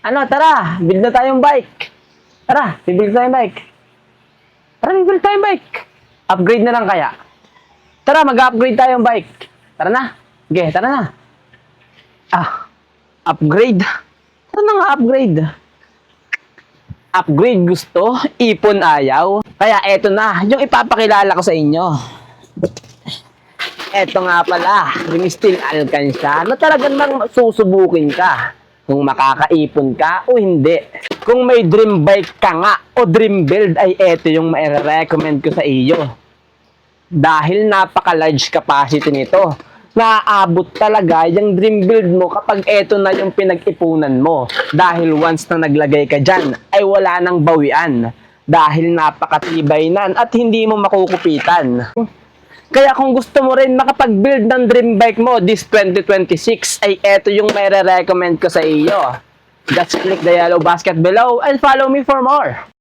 Ano, tara, build na tayong bike. Tara, build tayong bike. Tara, build tayong bike. Upgrade na lang kaya. Tara, mag-upgrade tayong bike. Tara na. Okay, tara na. Upgrade. Tara na nga, upgrade. Upgrade gusto, ipon ayaw. Kaya eto na, yung ipapakilala ko sa inyo. Eto nga pala, yung steel alkansya na talagang susubukin ka kung makakaipon ka o hindi. Kung may dream bike ka nga o dream build ay eto yung mai-recommend ko sa iyo. Dahil napaka-large capacity nito. Naaabot talaga yung dream build mo kapag eto na yung pinag-ipunan mo. Dahil once na naglagay ka dyan, ay wala nang bawian. Dahil napakatibay nan at hindi mo makukupitan. Kaya kung gusto mo rin makapag-build ng dream bike mo this 2026, ay eto yung may recommend ko sa iyo. Just click the yellow basket below and follow me for more.